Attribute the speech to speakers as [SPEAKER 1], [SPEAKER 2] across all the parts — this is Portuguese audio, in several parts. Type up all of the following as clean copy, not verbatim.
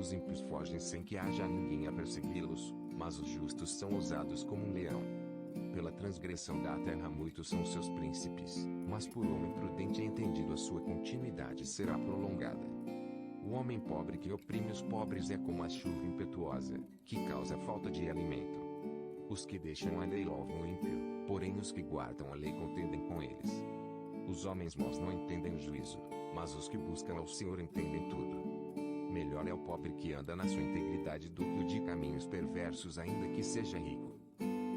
[SPEAKER 1] Os ímpios fogem sem que haja ninguém a persegui-los, mas os justos são ousados como um leão. Pela transgressão da terra muitos são seus príncipes, mas por homem prudente e entendido a sua continuidade será prolongada. O homem pobre que oprime os pobres é como a chuva impetuosa, que causa falta de alimento. Os que deixam a lei louvam o ímpio, porém os que guardam a lei contendem com eles. Os homens maus não entendem o juízo, mas os que buscam ao Senhor entendem tudo. Melhor é o pobre que anda na sua integridade do que o de caminhos perversos, ainda que seja rico.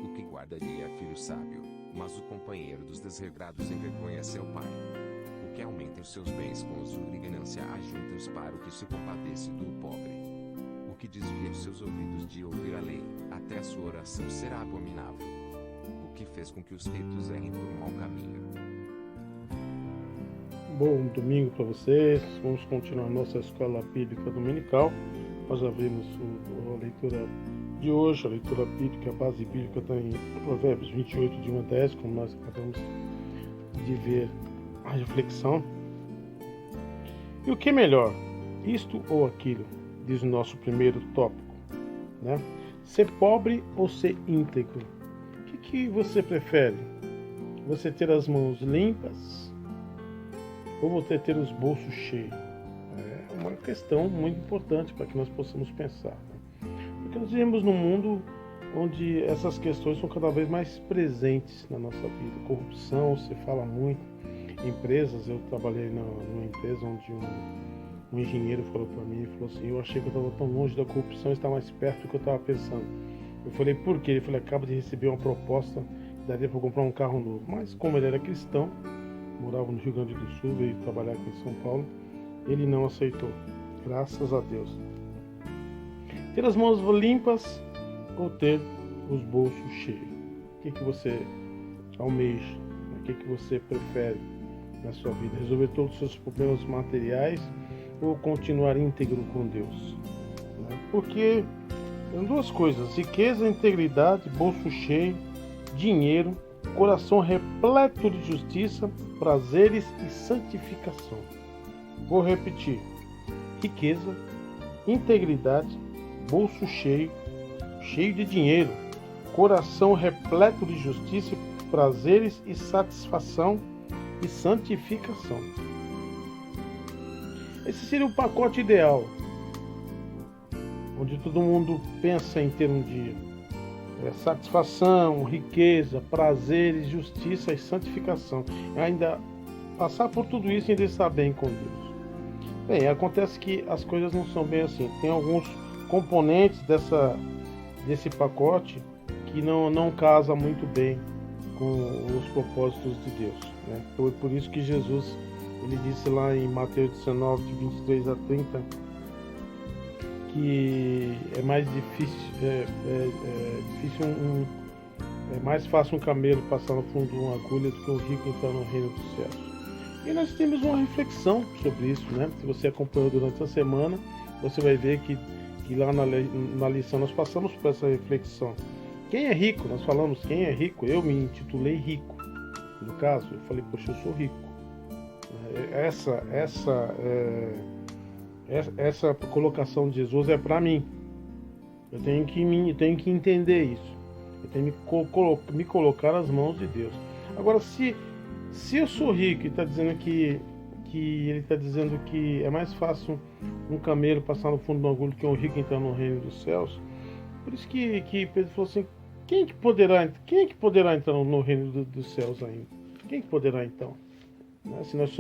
[SPEAKER 1] O que guarda a lei é filho sábio, mas o companheiro dos desregrados envergonha seu pai. O que aumenta os seus bens com usura e ganância ajunta-os para o que se compadece do pobre. O que desvia os seus ouvidos de ouvir a lei, até a sua oração será abominável. O que fez com que os ritos errem por um mau caminho.
[SPEAKER 2] Bom domingo para vocês. Vamos continuar nossa escola bíblica dominical. Nós já vimos a leitura de hoje, a leitura bíblica, a base bíblica está em Provérbios 28, de 1 a 10, como nós acabamos de ver a reflexão. E o que é melhor, isto ou aquilo? Diz o nosso primeiro tópico, né? Ser pobre ou ser íntegro? O que você prefere? Você ter as mãos limpas ou você ter os bolsos cheios? É uma questão muito importante para que nós possamos pensar, né? Porque nós vivemos num mundo onde essas questões são cada vez mais presentes na nossa vida. Corrupção, se fala muito. Empresas, eu trabalhei numa empresa onde um engenheiro falou para mim, falou assim, eu achei que eu estava tão longe da corrupção, está mais perto do que eu estava pensando. Eu falei, por quê? Ele falou, acaba de receber uma proposta, daria para comprar um carro novo. Mas como ele era cristão, morava no Rio Grande do Sul, veio trabalhar aqui em São Paulo, ele não aceitou. Graças a Deus. Ter as mãos limpas ou ter os bolsos cheios? O que você almeja? O que você prefere na sua vida? Resolver todos os seus problemas materiais ou continuar íntegro com Deus? Porque são duas coisas: riqueza, integridade, bolso cheio, dinheiro, coração repleto de justiça, prazeres e santificação. Vou repetir: riqueza, integridade, bolso cheio, cheio de dinheiro, coração repleto de justiça, prazeres e satisfação e santificação. Esse seria o pacote ideal, onde todo mundo pensa em ter um dia. Satisfação, riqueza, prazeres, justiça e santificação. E ainda passar por tudo isso e ainda estar bem com Deus. Bem, acontece que as coisas não são bem assim. Tem alguns componentes desse pacote que não casa muito bem com os propósitos de Deus, né? Então é por isso que Jesus, ele disse lá em Mateus 19, de 23 a 30, que é mais difícil, é mais fácil um camelo passar no fundo de uma agulha do que um rico entrar no reino dos céus. E nós temos uma reflexão sobre isso, né? Se você acompanhou durante a semana, você vai ver que lá na lição nós passamos por essa reflexão. Quem é rico? Nós falamos quem é rico. Eu me intitulei rico. No caso, eu falei, poxa, eu sou rico. Essa colocação de Jesus é para mim. Eu tenho que entender isso. Eu tenho que me colocar nas mãos de Deus. Agora, se eu sou rico e está dizendo que ele está dizendo que é mais fácil um camelo passar no fundo do agulha do que um rico entrar no reino dos céus, por isso que Pedro falou assim, quem é que poderá entrar no reino dos céus ainda? Quem que poderá então? Se nós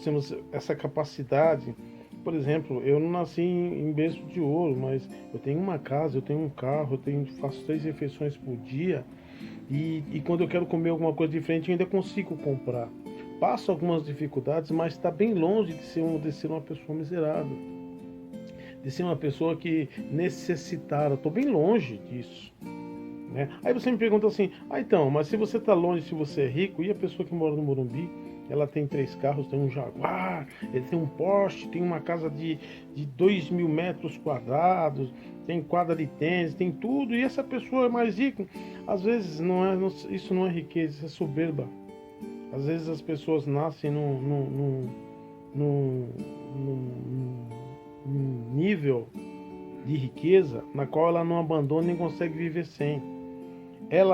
[SPEAKER 2] temos essa capacidade. Por exemplo, eu não nasci em berço de ouro, mas eu tenho uma casa, eu tenho um carro, faço 3 refeições por dia e quando eu quero comer alguma coisa diferente eu ainda consigo comprar. Passo algumas dificuldades, mas está bem longe de ser uma pessoa miserável, de ser uma pessoa que necessitada. Estou bem longe disso, né? Aí você me pergunta assim, então, mas se você está longe, se você é rico, e a pessoa que mora no Morumbi, ela tem 3 carros, tem um Jaguar, ele tem um Porsche, tem uma casa de 2.000 metros quadrados, tem quadra de tênis, tem tudo, e essa pessoa é mais rica. Às vezes isso não é riqueza, isso é soberba. Às vezes as pessoas nascem num nível de riqueza, na qual ela não abandona nem consegue viver sem.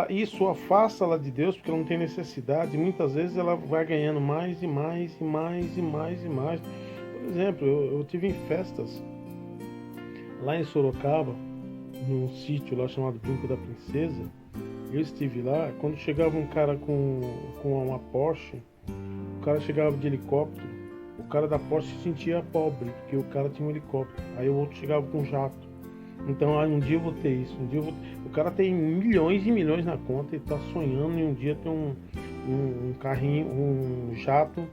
[SPEAKER 2] Isso afasta ela de Deus porque ela não tem necessidade, e muitas vezes ela vai ganhando mais e mais e mais e mais e mais. Por exemplo, eu tive em festas lá em Sorocaba, num sítio lá chamado Brinco da Princesa. Eu estive lá, quando chegava um cara com uma Porsche, o cara chegava de helicóptero, o cara da Porsche se sentia pobre, porque o cara tinha um helicóptero, aí o outro chegava com um jato. Então, um dia eu vou ter isso, o cara tem milhões e milhões na conta e está sonhando em um dia ter um carrinho, um jato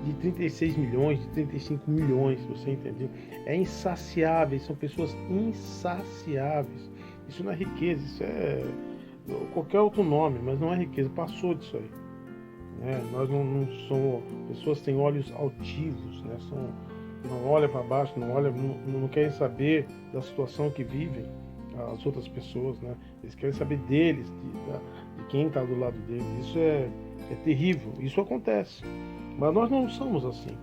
[SPEAKER 2] de 36 milhões, de 35 milhões, você entendeu? É insaciável, são pessoas insaciáveis. Isso não é riqueza, isso é qualquer outro nome, mas não é riqueza, passou disso aí. Nós não somos pessoas que têm olhos altivos, né? Não olham para baixo, não querem saber da situação que vivem as outras pessoas, né? Eles querem saber deles, de quem está do lado deles. Isso é terrível, isso acontece, mas nós não somos assim.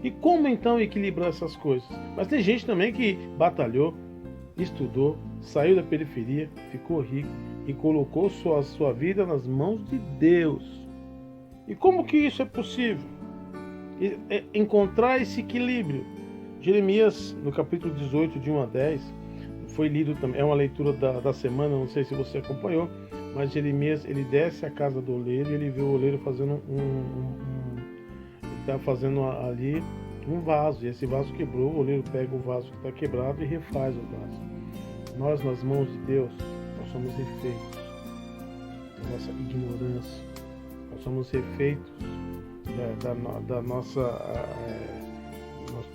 [SPEAKER 2] E como então equilibrar essas coisas? Mas tem gente também que batalhou, estudou, saiu da periferia, ficou rico e colocou sua vida nas mãos de Deus. E como que isso é possível? Encontrar esse equilíbrio. Jeremias, no capítulo 18, de 1 a 10, foi lido também, é uma leitura da semana, não sei se você acompanhou, mas Jeremias, ele desce à casa do oleiro e ele vê o oleiro fazendo ele está fazendo ali um vaso, e esse vaso quebrou, o oleiro pega o vaso que está quebrado e refaz o vaso. Nós, nas mãos de Deus, nós somos refeitos da nossa ignorância, nós somos refeitos da nossa,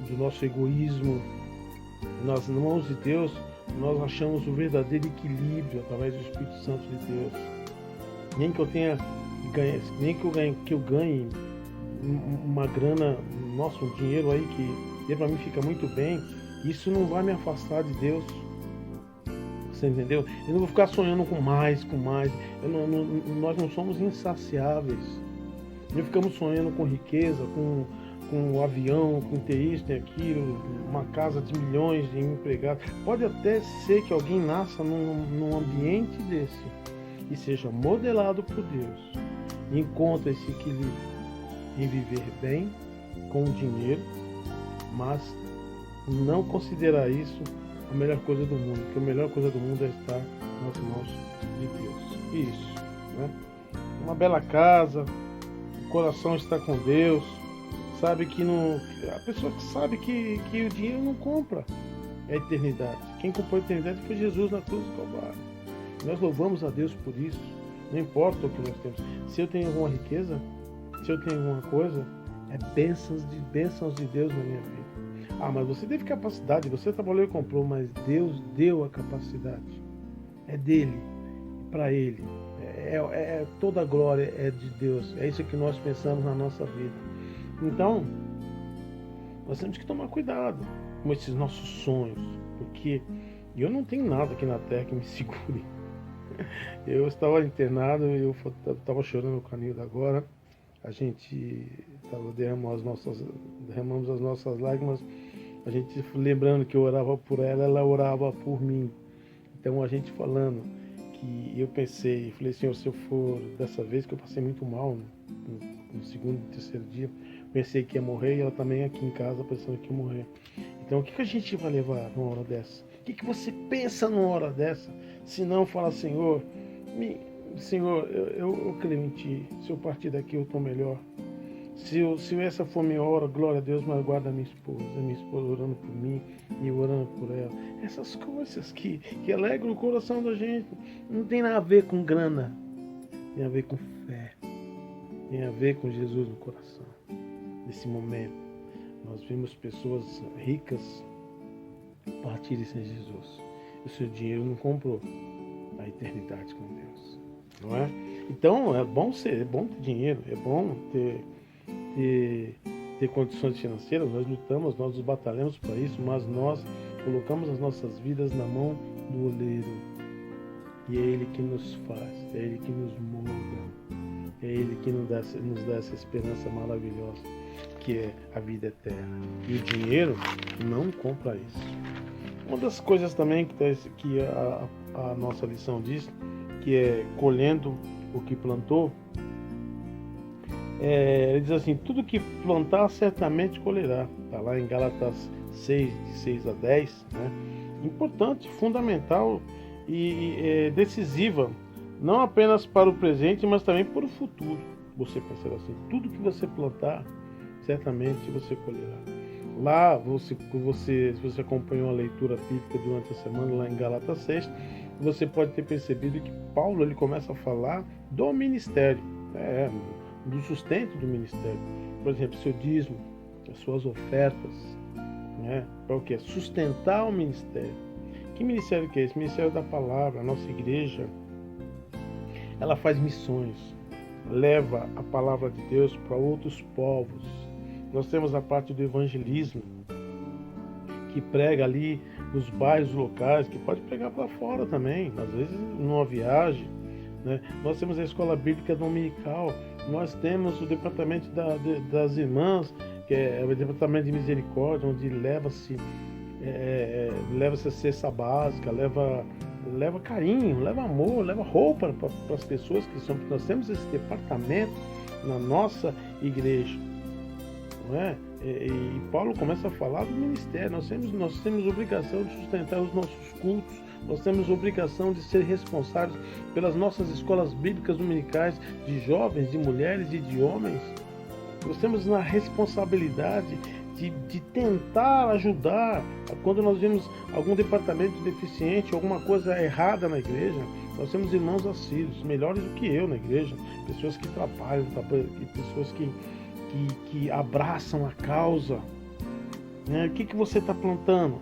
[SPEAKER 2] do nosso egoísmo. Nas mãos de Deus, nós achamos o verdadeiro equilíbrio através do Espírito Santo de Deus. Nem que eu tenha ganho, nem que eu ganhe uma grana, um dinheiro aí que para mim fica muito bem, isso não vai me afastar de Deus. Você entendeu? Eu não vou ficar sonhando com mais. Nós não somos insaciáveis. Não ficamos sonhando com riqueza, com um avião, com ter isso, tem aquilo, uma casa de milhões de empregados. Pode até ser que alguém nasça num ambiente desse e seja modelado por Deus. E encontre esse equilíbrio em viver bem, com dinheiro, mas não considerar isso a melhor coisa do mundo, porque a melhor coisa do mundo é estar nas mãos de Deus. Isso, né? Uma bela casa, o coração está com Deus, sabe que não, a pessoa que sabe que o dinheiro não compra a eternidade. Quem comprou a eternidade foi Jesus na cruz do Calvário. Nós louvamos a Deus por isso. Não importa o que nós temos. Se eu tenho alguma riqueza, se eu tenho alguma coisa, é bênçãos de Deus na minha vida. Ah, mas você teve capacidade, você trabalhou e comprou, mas Deus deu a capacidade. É dele, para ele. Toda a glória é de Deus. É isso que nós pensamos na nossa vida. Então, nós temos que tomar cuidado com esses nossos sonhos, porque eu não tenho nada aqui na terra que me segure. Eu estava internado, eu estava chorando no Canil agora. A gente derramamos as nossas lágrimas, a gente lembrando que eu orava por ela, ela orava por mim. Então a gente falando que eu falei, Senhor, se eu for dessa vez, que eu passei muito mal no segundo e terceiro dia, pensei que ia morrer e ela também aqui em casa pensando que ia morrer. Então o que a gente vai levar numa hora dessa? O que você pensa numa hora dessa? Se não, fala, Senhor, eu creio em Ti. Se eu partir daqui, eu estou melhor. Se essa for minha hora, glória a Deus, mas guarda a minha esposa orando por mim e eu orando por ela. Essas coisas que alegram o coração da gente. Não tem nada a ver com grana. Tem a ver com fé. Tem a ver com Jesus no coração. Nesse momento, nós vimos pessoas ricas partirem sem Jesus. O seu dinheiro não comprou a eternidade com Deus, não é? Então é bom ter dinheiro, é bom ter condições financeiras. Nós lutamos, nós nos batalhamos para isso, mas nós colocamos as nossas vidas na mão do oleiro, e é Ele que nos faz, é Ele que nos molda, é Ele que nos dá essa esperança maravilhosa, que é a vida eterna. E o dinheiro não compra isso. Uma das coisas também que a nossa lição diz, que é colhendo o que plantou, ele diz assim, tudo que plantar certamente colherá. Está lá em Gálatas 6, de 6 a 10, né? Importante, fundamental e decisiva, não apenas para o presente, mas também para o futuro. Você pensar assim, tudo que você plantar, certamente você colherá. Lá, se você acompanhou a leitura bíblica durante a semana, lá em Gálatas 6, você pode ter percebido que Paulo ele começa a falar do ministério, do sustento do ministério. Por exemplo, seu dízimo, as suas ofertas, para o quê? Sustentar o ministério. Que ministério que é esse? Ministério da palavra. A nossa igreja, ela faz missões, leva a palavra de Deus para outros povos. Nós temos a parte do evangelismo, que prega ali nos bairros locais, que pode pregar para fora também, às vezes numa viagem, né? Nós temos a escola bíblica dominical, nós temos o departamento das irmãs, que é o departamento de misericórdia, onde leva-se a cesta básica, leva carinho, leva amor, leva roupa para as pessoas que são. Nós temos esse departamento na nossa igreja, não é? E Paulo começa a falar do ministério. Nós temos obrigação de sustentar os nossos cultos, nós temos obrigação de ser responsáveis pelas nossas escolas bíblicas dominicais, de jovens, de mulheres e de homens. Nós temos a responsabilidade de tentar ajudar. Quando nós vemos algum departamento deficiente, alguma coisa errada na igreja, nós temos irmãos assírios, melhores do que eu na igreja, pessoas que trabalham, pessoas que abraçam a causa. O que você está plantando?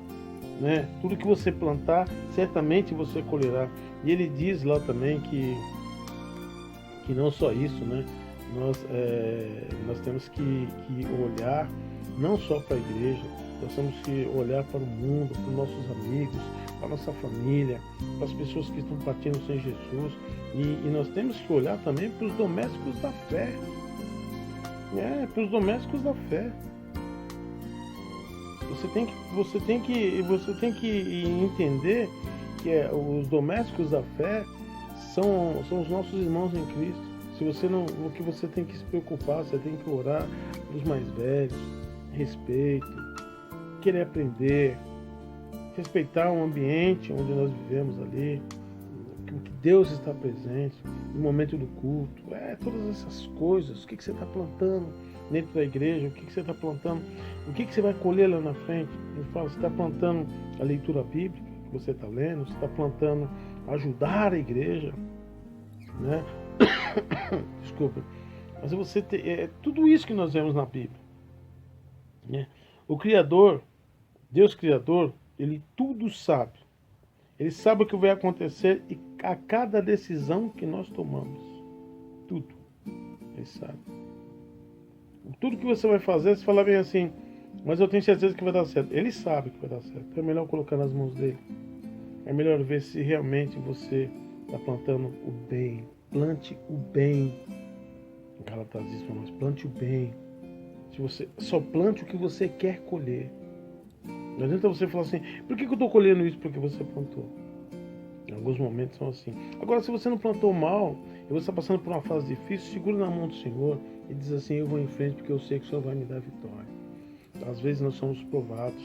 [SPEAKER 2] Tudo que você plantar, certamente você colherá. E ele diz lá também que não só isso, nós temos que olhar não só para a igreja, nós temos que olhar para o mundo, para os nossos amigos, para a nossa família, para as pessoas que estão partindo sem Jesus. E nós temos que olhar também para os domésticos da fé. Para os domésticos da fé. Você tem que entender que os domésticos da fé são os nossos irmãos em Cristo. O que você tem que se preocupar, você tem que orar pelos mais velhos, respeito, querer aprender, respeitar o ambiente onde nós vivemos ali, que Deus está presente no momento do culto, todas essas coisas. O que você está plantando dentro da igreja? O que você está plantando? O que você vai colher lá na frente? Ele fala, você está plantando a leitura bíblica que você está lendo, você está plantando ajudar a igreja, né? Desculpa. Mas você tem tudo isso que nós vemos na Bíblia, né? O Criador, Deus Criador, Ele tudo sabe. Ele sabe o que vai acontecer e a cada decisão que nós tomamos. Tudo. Ele sabe. Tudo que você vai fazer, você fala bem assim, mas eu tenho certeza que vai dar certo. Ele sabe que vai dar certo. Então é melhor colocar nas mãos dele. É melhor ver se realmente você está plantando o bem. Plante o bem. O Gálatas diz para nós, plante o bem. Se você só plante o que você quer colher. Não adianta você falar assim, por que eu estou colhendo isso? Porque você plantou. Em alguns momentos são assim. Agora, se você não plantou mal, e você está passando por uma fase difícil, segura na mão do Senhor e diz assim, eu vou em frente porque eu sei que o Senhor vai me dar vitória. Às vezes nós somos provados,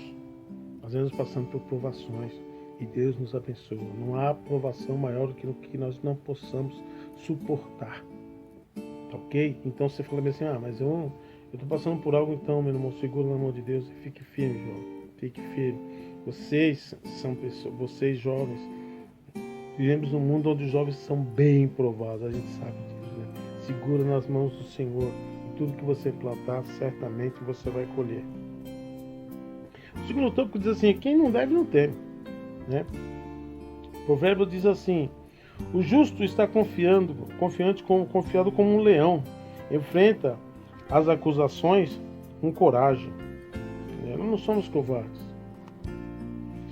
[SPEAKER 2] às vezes nós passamos por provações e Deus nos abençoa. Não há provação maior do que o que nós não possamos suportar. Ok? Então você fala assim, mas eu estou passando por algo, então, meu irmão, segura na mão de Deus e fique firme, jovem. Fique firme. Vocês são pessoas, vocês jovens, vivemos num mundo onde os jovens são bem provados, a gente sabe disso, né? Segura nas mãos do Senhor e tudo que você plantar, certamente você vai colher. O segundo tópico diz assim, quem não deve não teme, né? O provérbio diz assim, o justo está confiado como um leão, enfrenta as acusações com coragem. Nós não somos covardes.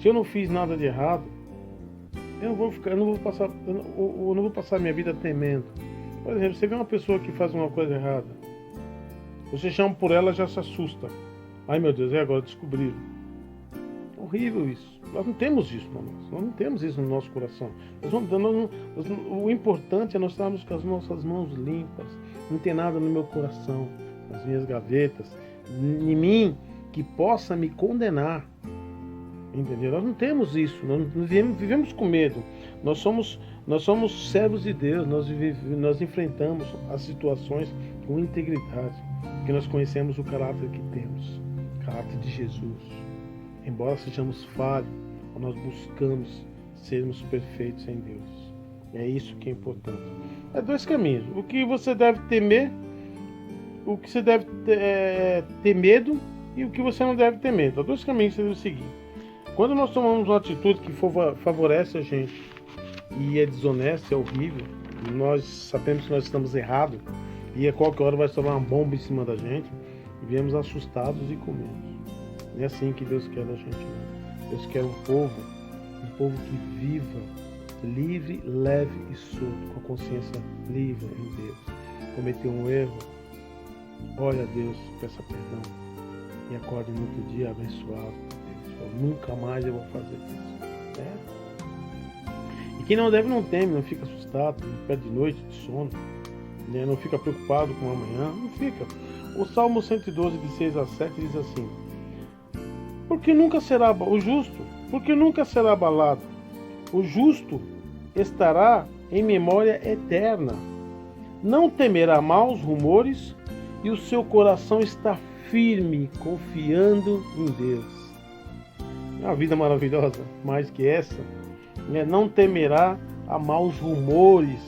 [SPEAKER 2] Se eu não fiz nada de errado, eu não vou passar minha vida temendo. Por exemplo, você vê uma pessoa que faz uma coisa errada, você chama por ela, já se assusta. Ai meu Deus, agora descobriram. horrível isso. Nós não temos isso para nós. Nós não temos isso no nosso coração. O importante é nós estarmos com as nossas mãos limpas. Não tem nada no meu coração, nas minhas gavetas, em mim, que possa me condenar. Entendeu? Nós não temos isso. Nós vivemos com medo. Nós somos servos de Deus. Nós enfrentamos as situações com integridade. Porque nós conhecemos o caráter que temos. O caráter de Jesus. Embora sejamos falhos, nós buscamos sermos perfeitos em Deus. É isso que é importante. Há dois caminhos. O que você deve temer, o que você deve ter medo e o que você não deve ter medo. Há dois caminhos que você deve seguir. Quando nós tomamos uma atitude que favorece a gente e é desonesta, é horrível, nós sabemos que nós estamos errados e a qualquer hora vai estourar uma bomba em cima da gente e viemos assustados e com medo. Não é assim que Deus quer da gente, não. Deus quer um povo que viva livre, leve e solto, com a consciência livre em Deus. Cometeu um erro, olha a Deus, peça perdão e acorde no outro dia abençoado. Nunca mais eu vou fazer isso. E quem não deve não teme, não fica assustado, não perde de noite de sono, né? Não fica preocupado com amanhã, não fica. O Salmo 112, de 6 a 7 diz assim: porque nunca será abalado, o justo estará em memória eterna, não temerá maus rumores e o seu coração está firme, confiando em Deus. É uma vida maravilhosa, mais que essa, né? Não temerá a maus rumores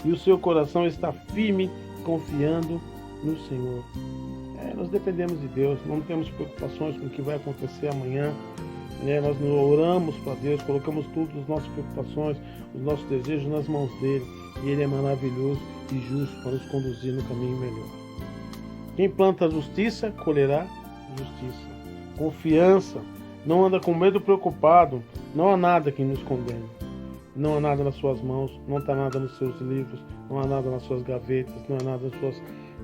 [SPEAKER 2] e o seu coração está firme, confiando no Senhor. Nós dependemos de Deus, não temos preocupações com o que vai acontecer amanhã, né? Nós oramos para Deus, colocamos tudo as nossas preocupações, os nossos desejos nas mãos dele, e ele é maravilhoso e justo para nos conduzir no caminho melhor. Quem planta a justiça, colherá justiça. Confiança, não anda com medo preocupado, não há nada que nos condene. Não há nada nas suas mãos, não está nada nos seus livros, não há nada nas suas gavetas, não há nada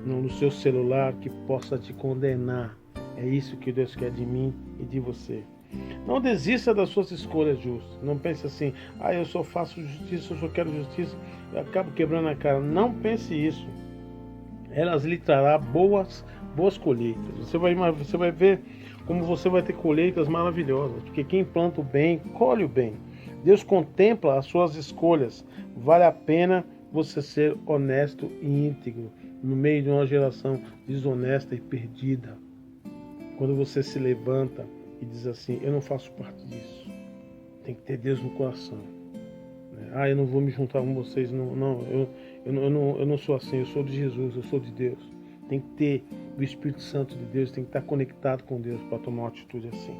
[SPEAKER 2] no seu celular que possa te condenar. É isso que Deus quer de mim e de você. Não desista das suas escolhas justas. Não pense assim, eu só faço justiça, eu só quero justiça, eu acabo quebrando a cara. Não pense isso. Elas lhe trará boas colheitas. Você vai ver como você vai ter colheitas maravilhosas, porque quem planta o bem, colhe o bem. Deus contempla as suas escolhas. Vale a pena você ser honesto e íntegro no meio de uma geração desonesta e perdida. Quando você se levanta e diz assim, eu não faço parte disso. Tem que ter Deus no coração. Eu não vou me juntar com vocês. Eu não sou assim, eu sou de Jesus, eu sou de Deus. Tem que ter o Espírito Santo de Deus, tem que estar conectado com Deus para tomar uma atitude assim.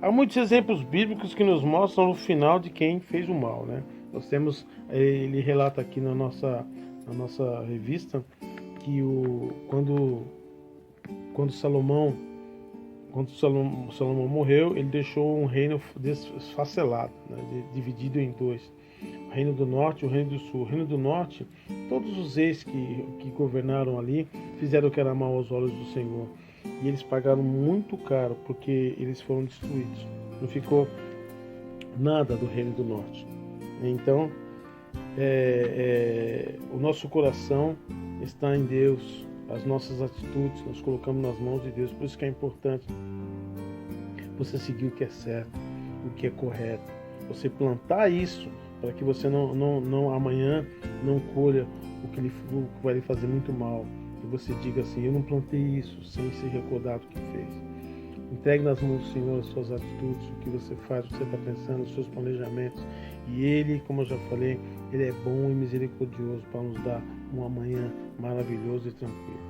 [SPEAKER 2] Há muitos exemplos bíblicos que nos mostram o final de quem fez o mal, né? Nós temos, ele relata aqui na nossa revista, que quando Salomão morreu, ele deixou um reino desfacelado, né? Dividido em dois. O reino do norte e o reino do sul. O reino do norte, todos os reis que governaram ali fizeram o que era mal aos olhos do Senhor. E eles pagaram muito caro porque eles foram destruídos. Não ficou nada do reino do norte. Então, o nosso coração está em Deus. As nossas atitudes nós colocamos nas mãos de Deus. Por isso que é importante você seguir o que é certo, o que é correto. Você plantar isso para que você não amanhã não colha o que vai lhe fazer muito mal. E você diga assim, eu não plantei isso, sem se recordar do que fez. Entregue nas mãos do Senhor as suas atitudes, o que você faz, o que você está pensando, os seus planejamentos. E Ele, como eu já falei, Ele é bom e misericordioso para nos dar um amanhã maravilhoso e tranquilo.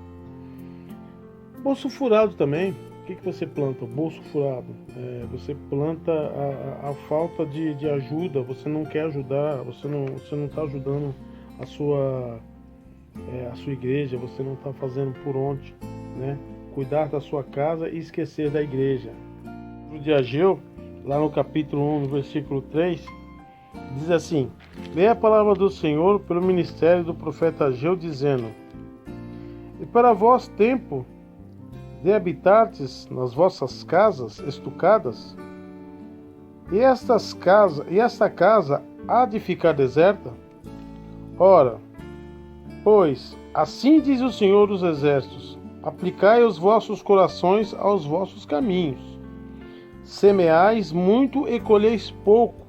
[SPEAKER 2] Bolso furado também. O que você planta? O bolso furado. Você planta a falta de ajuda, você não quer ajudar, você não está ajudando a sua igreja, você não está fazendo por onde, né? Cuidar da sua casa e esquecer da igreja. O livro de Ageu, lá no capítulo 1, no versículo 3, diz assim: leia a palavra do Senhor pelo ministério do profeta Ageu, dizendo: e para vós tempo de habitardes nas vossas casas estucadas? E esta casa há de ficar deserta? Ora, pois, assim diz o Senhor dos Exércitos: aplicai os vossos corações aos vossos caminhos. Semeais muito e colheis pouco.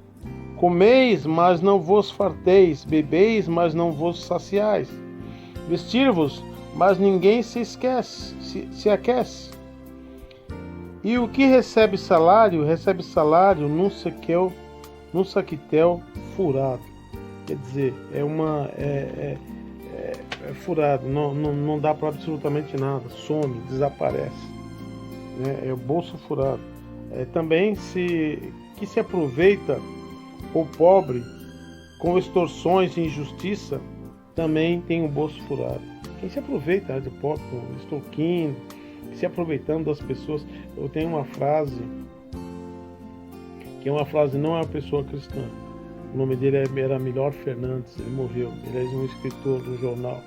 [SPEAKER 2] Comeis, mas não vos farteis. Bebeis, mas não vos saciais. Vestir-vos, mas ninguém se aquece. E o que recebe salário num saquitel furado. Quer dizer, é furado, não dá para absolutamente nada, some, desaparece. É o bolso furado. Também que se aproveita o pobre com extorsões e injustiça, também tem o bolso furado. Quem se aproveita do pobre com extorquindo, se aproveitando das pessoas. Eu tenho uma frase, que é uma frase, não é uma pessoa cristã. O nome dele era Milor Fernandes, ele morreu. Ele é um escritor do jornal.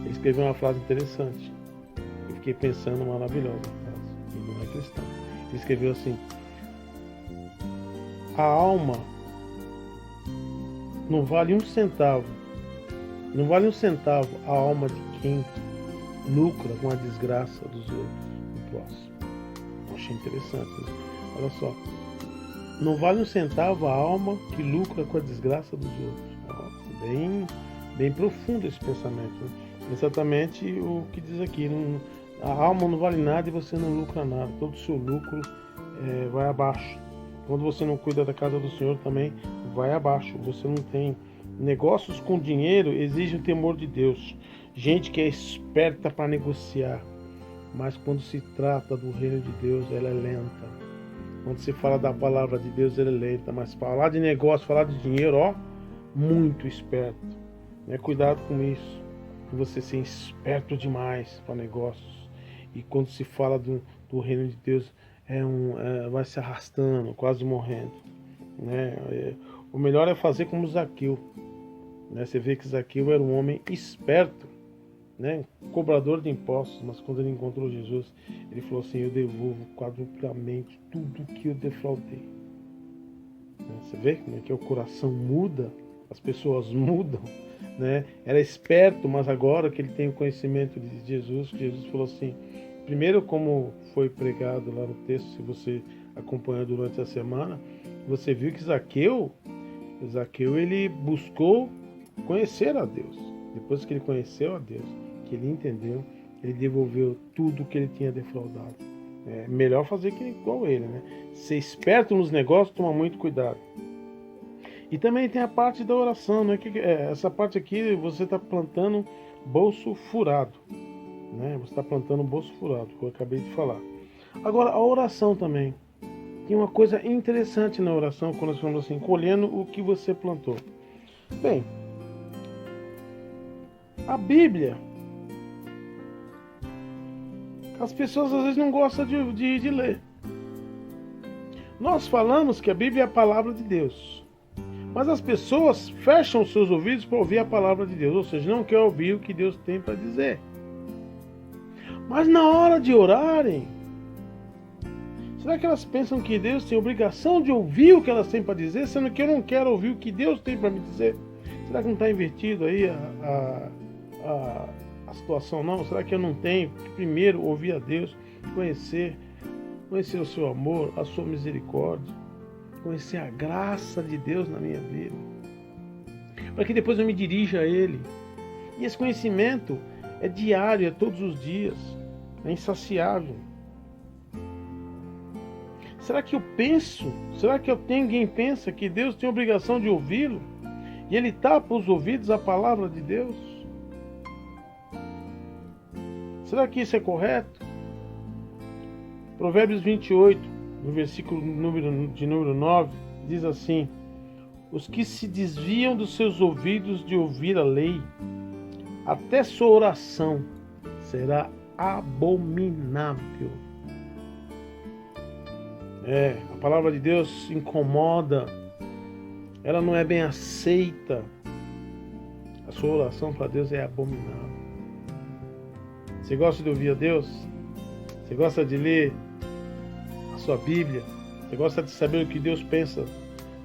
[SPEAKER 2] Ele escreveu uma frase interessante. Eu fiquei pensando, maravilhosa frase. Ele não é cristão. Ele escreveu assim: a alma não vale um centavo. Não vale um centavo a alma de quem lucra com a desgraça dos outros, do próximo. Eu achei interessante isso. Olha só. Não vale um centavo a alma que lucra com a desgraça dos outros. Bem profundo esse pensamento. Né? Exatamente o que diz aqui. A alma não vale nada e você não lucra nada. Todo o seu lucro vai abaixo. Quando você não cuida da casa do Senhor também vai abaixo. Você não tem negócios com dinheiro, exige o temor de Deus. Gente que é esperta para negociar. Mas quando se trata do reino de Deus, ela é lenta. Quando se fala da palavra de Deus, ela é lenta. Mas falar de negócio, falar de dinheiro, muito esperto. Cuidado com isso. Você ser esperto demais para negócios. E quando se fala do reino de Deus, vai se arrastando, quase morrendo. O melhor é fazer como Zaqueu. Você vê que Zaqueu era um homem esperto, cobrador de impostos, mas quando ele encontrou Jesus, ele falou assim: eu devolvo quadruplamente tudo que eu defraudei. Você vê como é que o coração muda, as pessoas mudam. Era esperto, mas agora que ele tem o conhecimento de Jesus falou assim, primeiro, como foi pregado lá no texto, se você acompanhou durante a semana, você viu que Zaqueu ele buscou conhecer a Deus. Depois que ele conheceu a Deus, que ele entendeu, ele devolveu tudo que ele tinha defraudado. É melhor fazer que igual ele, Ser esperto nos negócios, tomar muito cuidado. E também tem a parte da oração, essa parte aqui você está plantando bolso furado, Você está plantando bolso furado, que eu acabei de falar. Agora, a oração também. Tem uma coisa interessante na oração, quando nós falamos assim, colhendo o que você plantou. Bem, a Bíblia, as pessoas às vezes não gostam de ler. Nós falamos que a Bíblia é a palavra de Deus, mas as pessoas fecham os seus ouvidos para ouvir a palavra de Deus, ou seja, não quer ouvir o que Deus tem para dizer. Mas na hora de orarem, será que elas pensam que Deus tem obrigação de ouvir o que elas têm para dizer, sendo que eu não quero ouvir o que Deus tem para me dizer? Será que não está invertido aí a situação, não? Será que eu não tenho que primeiro ouvir a Deus, conhecer o seu amor, a sua misericórdia, conhecer a graça de Deus na minha vida, para que depois eu me dirija a Ele? E esse conhecimento é diário, é todos os dias, é insaciável. Será que alguém pensa que Deus tem a obrigação de ouvi-lo? E ele tapa os ouvidos à palavra de Deus? Será que isso é correto? Provérbios 28, no versículo de número 9, diz assim: os que se desviam dos seus ouvidos de ouvir a lei, até sua oração será abominável. A palavra de Deus incomoda, ela não é bem aceita. A sua oração para Deus é abominável. Você gosta de ouvir a Deus? Você gosta de ler a sua Bíblia? Você gosta de saber o que Deus pensa,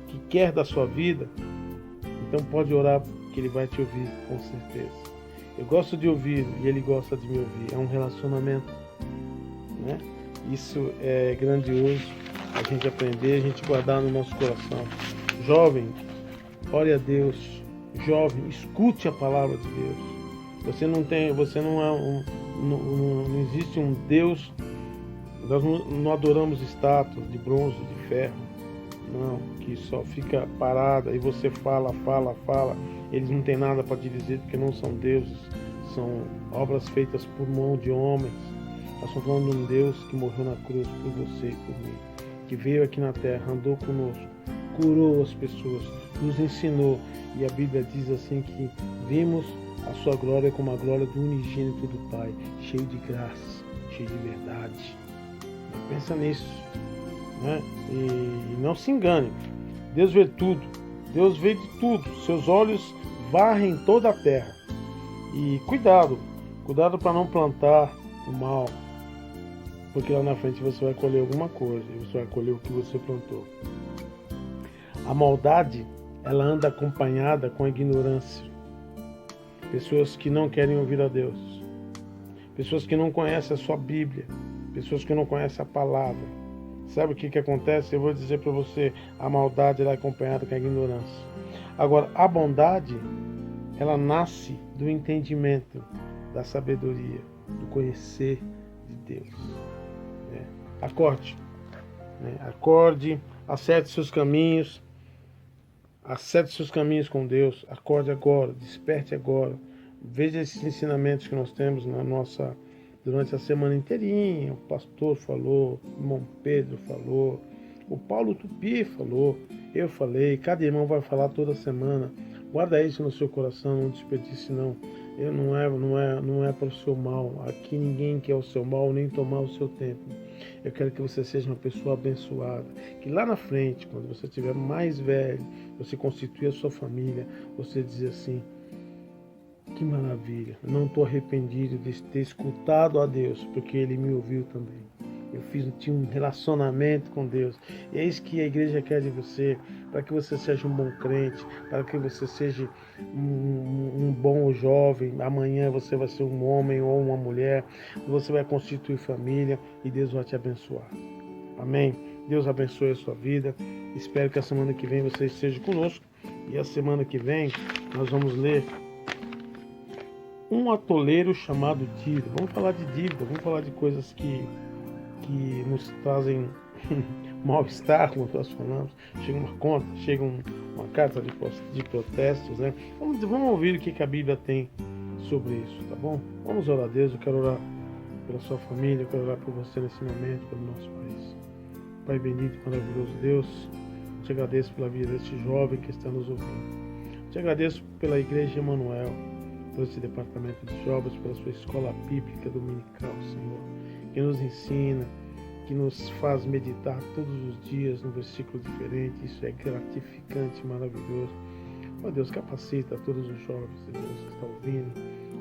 [SPEAKER 2] que quer da sua vida? Então pode orar, que Ele vai te ouvir, com certeza. Eu gosto de ouvir e Ele gosta de me ouvir. É um relacionamento, né? Isso é grandioso, a gente aprender, a gente guardar no nosso coração. Jovem, ore a Deus. Jovem, escute a palavra de Deus. Você não existe um Deus. Nós não adoramos estátuas de bronze, de ferro, não, que só fica parada e você fala. Eles não têm nada para te dizer porque não são deuses, são obras feitas por mão de homens. Nós estamos falando de um Deus que morreu na cruz por você e por mim, que veio aqui na terra, andou conosco, curou as pessoas, nos ensinou. E a Bíblia diz assim que vimos a sua glória como a glória do unigênito do Pai, cheio de graça, cheio de verdade. Pensa nisso, né? E não se engane. Deus vê tudo. Deus vê de tudo. Seus olhos varrem toda a terra. E cuidado para não plantar o mal, porque lá na frente você vai colher alguma coisa e você vai colher o que você plantou. A maldade, ela anda acompanhada com a ignorância. Pessoas que não querem ouvir a Deus. Pessoas que não conhecem a sua Bíblia. Pessoas que não conhecem a palavra. Sabe o que acontece? Eu vou dizer para você, a maldade ela é acompanhada com a ignorância. Agora, a bondade, ela nasce do entendimento, da sabedoria, do conhecer de Deus. Acorde. Acorde, acerte seus caminhos. Acerte seus caminhos com Deus. Acorde agora, desperte agora. Veja esses ensinamentos que nós temos durante a semana inteirinha. O pastor falou, o irmão Pedro falou, o Paulo Tupi falou, eu falei, cada irmão vai falar toda semana. Guarda isso no seu coração, não desperdice não. Não é para o seu mal. Aqui ninguém quer o seu mal, nem tomar o seu tempo. Eu quero que você seja uma pessoa abençoada. Que lá na frente, quando você estiver mais velho, você constituir a sua família, você dizer assim: que maravilha, eu não estou arrependido de ter escutado a Deus, porque Ele me ouviu também. Tinha um relacionamento com Deus. E é isso que a igreja quer de você, para que você seja um bom crente, para que você seja um bom jovem. Amanhã você vai ser um homem ou uma mulher, você vai constituir família e Deus vai te abençoar. Amém? Deus abençoe a sua vida. Espero que a semana que vem você esteja conosco. E a semana que vem nós vamos ler um atoleiro chamado dívida. Vamos falar de dívida, vamos falar de coisas que nos trazem mal-estar, como nós falamos. Chega uma conta, chega uma carta de protestos, né? Vamos ouvir o que a Bíblia tem sobre isso, tá bom? Vamos orar a Deus. Eu quero orar pela sua família, eu quero orar por você nesse momento, pelo nosso país. Pai bendito, maravilhoso Deus, te agradeço pela vida deste jovem que está nos ouvindo. Te agradeço pela Igreja Emanuel, por esse departamento de jovens, pela sua escola bíblica dominical, Senhor, que nos ensina, que nos faz meditar todos os dias num versículo diferente. Isso é gratificante, maravilhoso. Ó Deus, capacita todos os jovens, Deus, que estão ouvindo,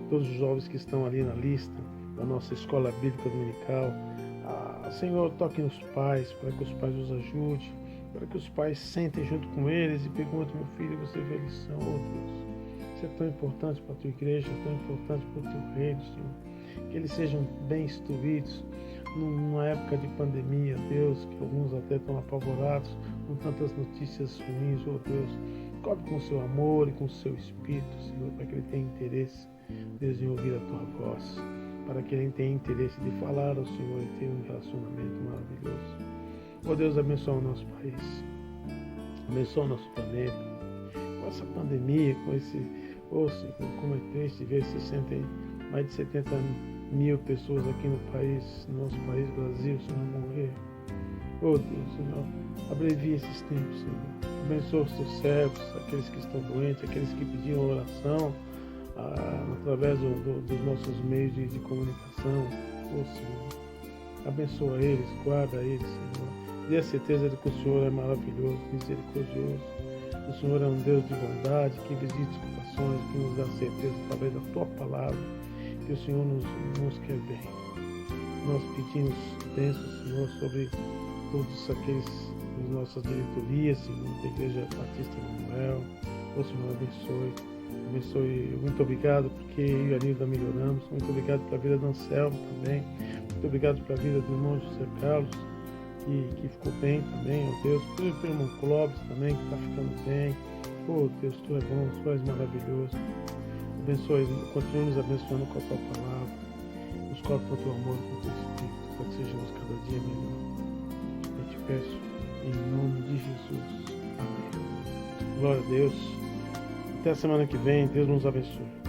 [SPEAKER 2] todos os jovens que estão ali na lista da nossa escola bíblica dominical. Senhor, toque nos pais, para que os pais os ajudem, para que os pais sentem junto com eles e perguntem: meu filho, você vê a lição? Oh Deus, isso é tão importante para a tua igreja, tão importante para o teu reino, Senhor. Que eles sejam bem instruídos numa época de pandemia, Deus, que alguns até estão apavorados com tantas notícias ruins. Oh Deus, cobre com o seu amor e com o seu espírito, Senhor, para que ele tenha interesse, Deus, em ouvir a tua voz, para que ele tenha interesse de falar ao Senhor e ter um relacionamento maravilhoso. Oh Deus, abençoa o nosso país, abençoa o nosso planeta. Com essa pandemia, com esse, oh Senhor, como é triste ver 60, mais de 70 mil pessoas aqui no país, no nosso país, Brasil, Senhor, morrer. Oh Deus, Senhor, abrevia esses tempos, Senhor. Abençoa os teus servos, aqueles que estão doentes, aqueles que pediram oração através dos nossos meios de comunicação. Oh Senhor, abençoa eles, guarda eles, Senhor. Dê a certeza de que o Senhor é maravilhoso, misericordioso. O Senhor é um Deus de bondade, que visita os corações, que nos dá certeza através da tua palavra, que o Senhor nos quer bem. Nós pedimos bênçãos, Senhor, sobre todos aqueles das nossas diretorias, Senhor, da Igreja Batista Emanuel. O Senhor abençoe. Muito obrigado porque eu e a Nilda melhoramos. Muito obrigado pela vida do Anselmo também. Muito obrigado pela vida do irmão José Carlos, que ficou bem também, ó Deus. Pelo irmão Clóvis também, que está ficando bem. Oh Deus, Tu é bom, Tu és maravilhoso. Abençoe, continue nos abençoando com a Tua palavra. Nos coloque com o Teu amor, com o Teu Espírito, para que sejamos cada dia melhor. Eu te peço, em nome de Jesus. Amém. Glória a Deus. Até a semana que vem. Deus nos abençoe.